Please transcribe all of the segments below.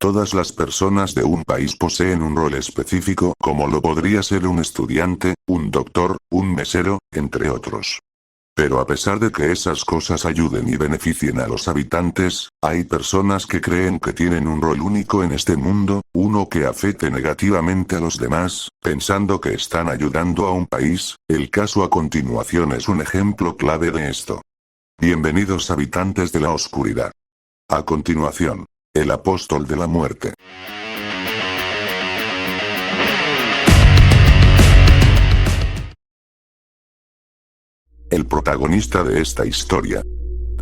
Todas las personas de un país poseen un rol específico, como lo podría ser un estudiante, un doctor, un mesero, entre otros. Pero a pesar de que esas cosas ayuden y beneficien a los habitantes, hay personas que creen que tienen un rol único en este mundo, uno que afecte negativamente a los demás, pensando que están ayudando a un país. El caso a continuación es un ejemplo clave de esto. Bienvenidos habitantes de la oscuridad. A continuación, el apóstol de la muerte. El protagonista de esta historia,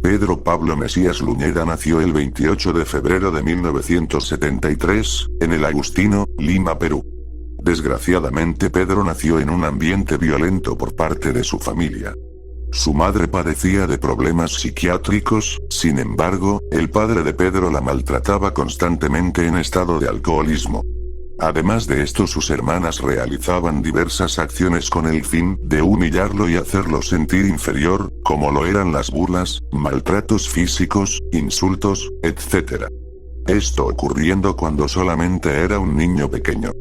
Pedro Pablo Mesías Luñeda, nació el 28 de febrero de 1973, en El Agustino, Lima, Perú. Desgraciadamente Pedro nació en un ambiente violento por parte de su familia. Su madre padecía de problemas psiquiátricos, sin embargo, el padre de Pedro la maltrataba constantemente en estado de alcoholismo. Además de esto, sus hermanas realizaban diversas acciones con el fin de humillarlo y hacerlo sentir inferior, como lo eran las burlas, maltratos físicos, insultos, etc. Esto ocurriendo cuando solamente era un niño pequeño.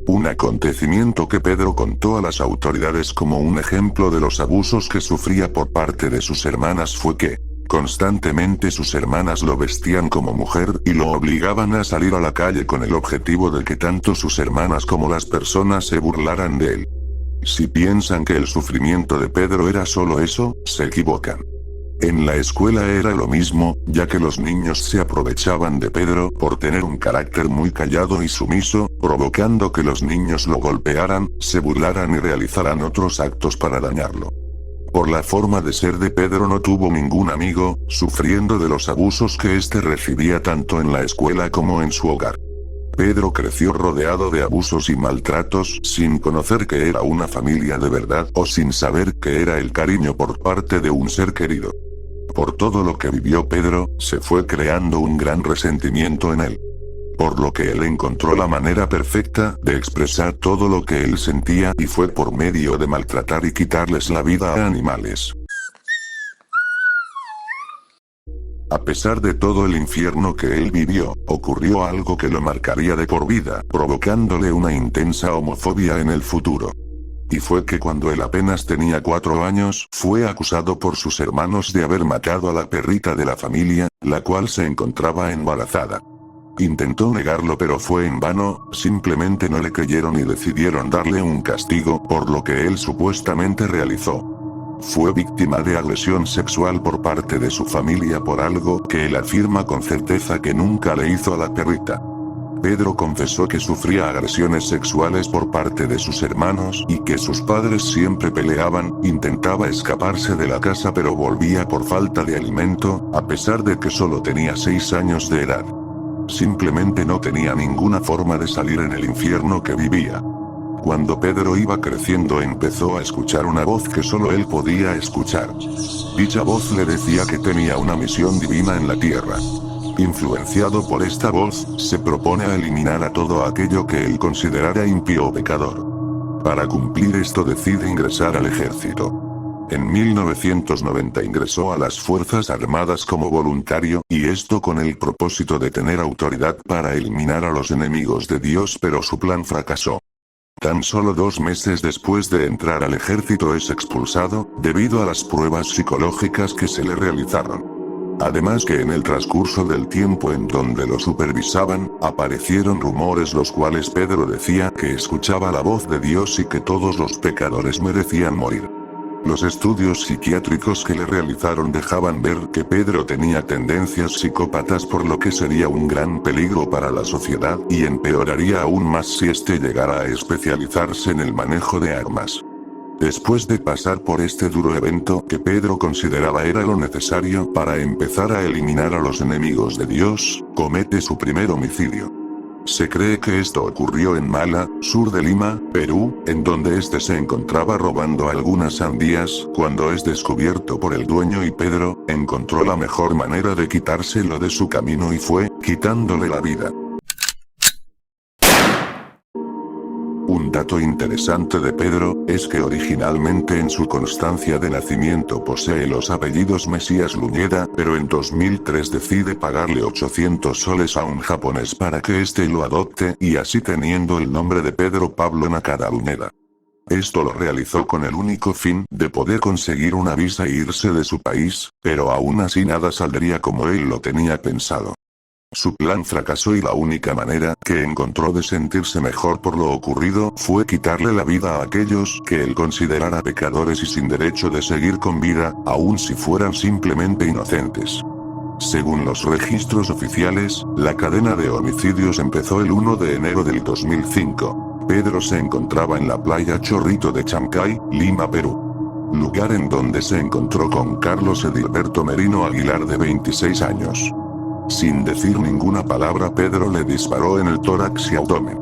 Un acontecimiento que Pedro contó a las autoridades como un ejemplo de los abusos que sufría por parte de sus hermanas fue que, constantemente sus hermanas lo vestían como mujer y lo obligaban a salir a la calle con el objetivo de que tanto sus hermanas como las personas se burlaran de él. Si piensan que el sufrimiento de Pedro era solo eso, se equivocan. En la escuela era lo mismo, ya que los niños se aprovechaban de Pedro por tener un carácter muy callado y sumiso, provocando que los niños lo golpearan, se burlaran y realizaran otros actos para dañarlo. Por la forma de ser de Pedro no tuvo ningún amigo, sufriendo de los abusos que éste recibía tanto en la escuela como en su hogar. Pedro creció rodeado de abusos y maltratos sin conocer que era una familia de verdad o sin saber que era el cariño por parte de un ser querido. Por todo lo que vivió Pedro, se fue creando un gran resentimiento en él. Por lo que él encontró la manera perfecta de expresar todo lo que él sentía y fue por medio de maltratar y quitarles la vida a animales. A pesar de todo el infierno que él vivió, ocurrió algo que lo marcaría de por vida, provocándole una intensa homofobia en el futuro. Y fue que cuando él apenas tenía 4 años, fue acusado por sus hermanos de haber matado a la perrita de la familia, la cual se encontraba embarazada. Intentó negarlo pero fue en vano, simplemente no le creyeron y decidieron darle un castigo por lo que él supuestamente realizó. Fue víctima de agresión sexual por parte de su familia por algo que él afirma con certeza que nunca le hizo a la perrita. Pedro confesó que sufría agresiones sexuales por parte de sus hermanos y que sus padres siempre peleaban, intentaba escaparse de la casa pero volvía por falta de alimento, a pesar de que solo tenía 6 años de edad. Simplemente no tenía ninguna forma de salir en el infierno que vivía. Cuando Pedro iba creciendo empezó a escuchar una voz que solo él podía escuchar. Dicha voz le decía que tenía una misión divina en la tierra. Influenciado por esta voz, se propone a eliminar a todo aquello que él considerara impío o pecador. Para cumplir esto decide ingresar al ejército. En 1990 ingresó a las Fuerzas Armadas como voluntario, y esto con el propósito de tener autoridad para eliminar a los enemigos de Dios, pero su plan fracasó. Tan solo 2 meses después de entrar al ejército es expulsado, debido a las pruebas psicológicas que se le realizaron. Además que en el transcurso del tiempo en donde lo supervisaban, aparecieron rumores los cuales Pedro decía que escuchaba la voz de Dios y que todos los pecadores merecían morir. Los estudios psiquiátricos que le realizaron dejaban ver que Pedro tenía tendencias psicópatas, por lo que sería un gran peligro para la sociedad y empeoraría aún más si este llegara a especializarse en el manejo de armas. Después de pasar por este duro evento que Pedro consideraba era lo necesario para empezar a eliminar a los enemigos de Dios, comete su primer homicidio. Se cree que esto ocurrió en Mala, sur de Lima, Perú, en donde este se encontraba robando algunas sandías, cuando es descubierto por el dueño y Pedro encontró la mejor manera de quitárselo de su camino y fue quitándole la vida. Un dato interesante de Pedro, es que originalmente en su constancia de nacimiento posee los apellidos Mesías Luneda, pero en 2003 decide pagarle 800 soles a un japonés para que éste lo adopte, y así teniendo el nombre de Pedro Pablo Nakada Luneda. Esto lo realizó con el único fin de poder conseguir una visa e irse de su país, pero aún así nada saldría como él lo tenía pensado. Su plan fracasó y la única manera que encontró de sentirse mejor por lo ocurrido fue quitarle la vida a aquellos que él considerara pecadores y sin derecho de seguir con vida, aun si fueran simplemente inocentes. Según los registros oficiales, la cadena de homicidios empezó el 1 de enero del 2005. Pedro se encontraba en la playa Chorrito de Chancay, Lima, Perú. Lugar en donde se encontró con Carlos Edilberto Merino Aguilar de 26 años. Sin decir ninguna palabra, Pedro le disparó en el tórax y abdomen.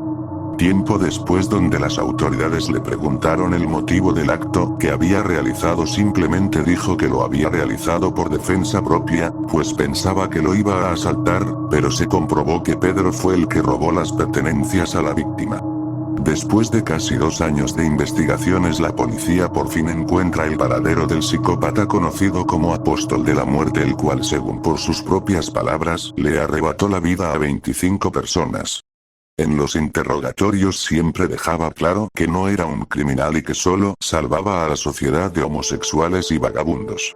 Tiempo después, donde las autoridades le preguntaron el motivo del acto que había realizado, simplemente dijo que lo había realizado por defensa propia, pues pensaba que lo iba a asaltar, pero se comprobó que Pedro fue el que robó las pertenencias a la víctima. Después de casi 2 años de investigaciones, la policía por fin encuentra el paradero del psicópata conocido como Apóstol de la Muerte, el cual, según por sus propias palabras, le arrebató la vida a 25 personas. En los interrogatorios siempre dejaba claro que no era un criminal y que solo salvaba a la sociedad de homosexuales y vagabundos.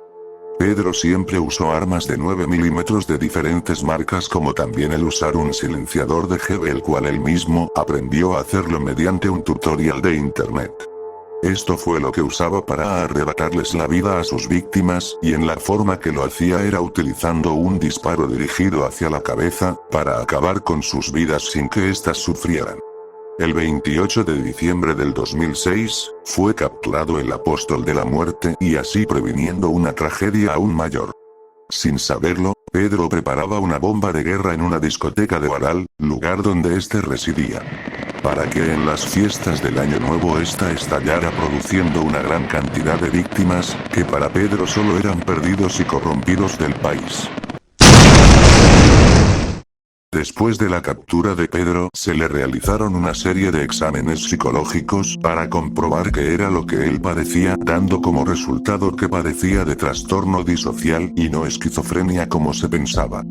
Pedro siempre usó armas de 9 milímetros de diferentes marcas, como también el usar un silenciador de GB, el cual él mismo aprendió a hacerlo mediante un tutorial de internet. Esto fue lo que usaba para arrebatarles la vida a sus víctimas, y en la forma que lo hacía era utilizando un disparo dirigido hacia la cabeza, para acabar con sus vidas sin que éstas sufrieran. El 28 de diciembre del 2006, fue capturado el Apóstol de la Muerte, y así previniendo una tragedia aún mayor. Sin saberlo, Pedro preparaba una bomba de guerra en una discoteca de Huaral, lugar donde éste residía, para que en las fiestas del Año Nuevo ésta estallara, produciendo una gran cantidad de víctimas, que para Pedro solo eran perdidos y corrompidos del país. Después de la captura de Pedro, se le realizaron una serie de exámenes psicológicos para comprobar qué era lo que él padecía, dando como resultado que padecía de trastorno disocial y no esquizofrenia como se pensaba.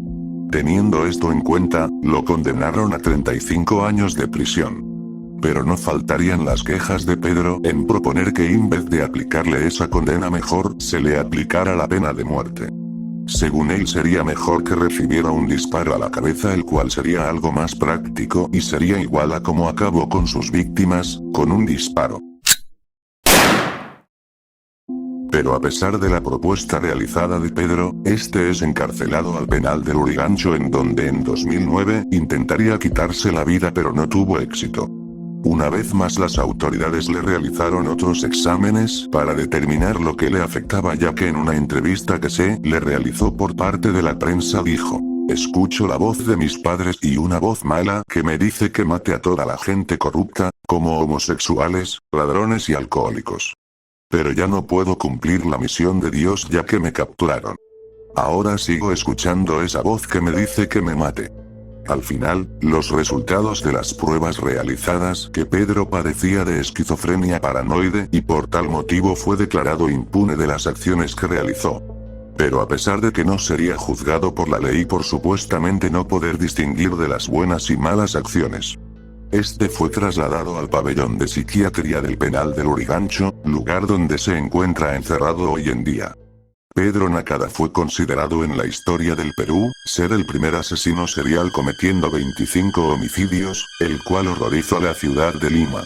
Teniendo esto en cuenta, lo condenaron a 35 años de prisión. Pero no faltarían las quejas de Pedro en proponer que en vez de aplicarle esa condena, mejor se le aplicara la pena de muerte. Según él, sería mejor que recibiera un disparo a la cabeza, el cual sería algo más práctico y sería igual a cómo acabó con sus víctimas, con un disparo. Pero a pesar de la propuesta realizada de Pedro, este es encarcelado al penal de Lurigancho, en donde en 2009 intentaría quitarse la vida, pero no tuvo éxito. Una vez más, las autoridades le realizaron otros exámenes para determinar lo que le afectaba, ya que en una entrevista que se le realizó por parte de la prensa dijo: "Escucho la voz de mis padres y una voz mala que me dice que mate a toda la gente corrupta, como homosexuales, ladrones y alcohólicos. Pero ya no puedo cumplir la misión de Dios, ya que me capturaron. Ahora sigo escuchando esa voz que me dice que me mate". Al final, los resultados de las pruebas realizadas que Pedro padecía de esquizofrenia paranoide, y por tal motivo fue declarado impune de las acciones que realizó. Pero a pesar de que no sería juzgado por la ley por supuestamente no poder distinguir de las buenas y malas acciones, este fue trasladado al pabellón de psiquiatría del penal de Lurigancho, lugar donde se encuentra encerrado hoy en día. Pedro Nakada fue considerado en la historia del Perú ser el primer asesino serial cometiendo 25 homicidios, el cual horrorizó a la ciudad de Lima.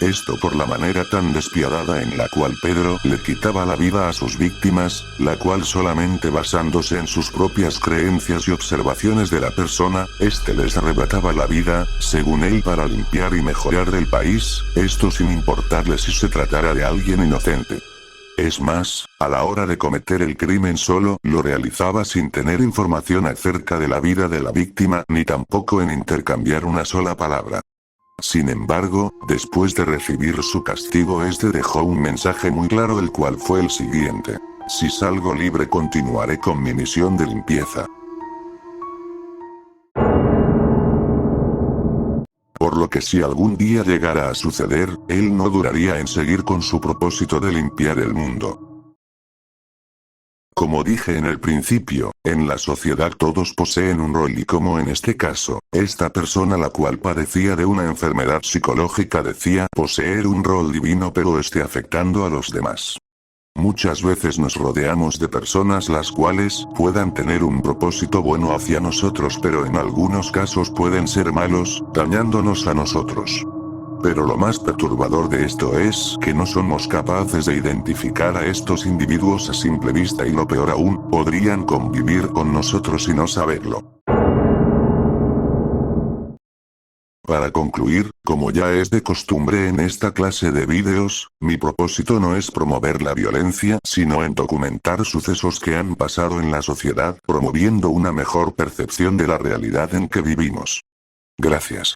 Esto por la manera tan despiadada en la cual Pedro le quitaba la vida a sus víctimas, la cual solamente basándose en sus propias creencias y observaciones de la persona, este les arrebataba la vida, según él, para limpiar y mejorar el país, esto sin importarle si se tratara de alguien inocente. Es más, a la hora de cometer el crimen solo lo realizaba sin tener información acerca de la vida de la víctima, ni tampoco en intercambiar una sola palabra. Sin embargo, después de recibir su castigo, este dejó un mensaje muy claro, el cual fue el siguiente: "Si salgo libre, continuaré con mi misión de limpieza". Por lo que si algún día llegara a suceder, él no duraría en seguir con su propósito de limpiar el mundo. Como dije en el principio, en la sociedad todos poseen un rol y como en este caso, esta persona la cual padecía de una enfermedad psicológica decía poseer un rol divino pero esté afectando a los demás. Muchas veces nos rodeamos de personas las cuales puedan tener un propósito bueno hacia nosotros pero en algunos casos pueden ser malos, dañándonos a nosotros. Pero lo más perturbador de esto es que no somos capaces de identificar a estos individuos a simple vista y lo peor aún, podrían convivir con nosotros y no saberlo. Para concluir, como ya es de costumbre en esta clase de vídeos, mi propósito no es promover la violencia sino en documentar sucesos que han pasado en la sociedad promoviendo una mejor percepción de la realidad en que vivimos. Gracias.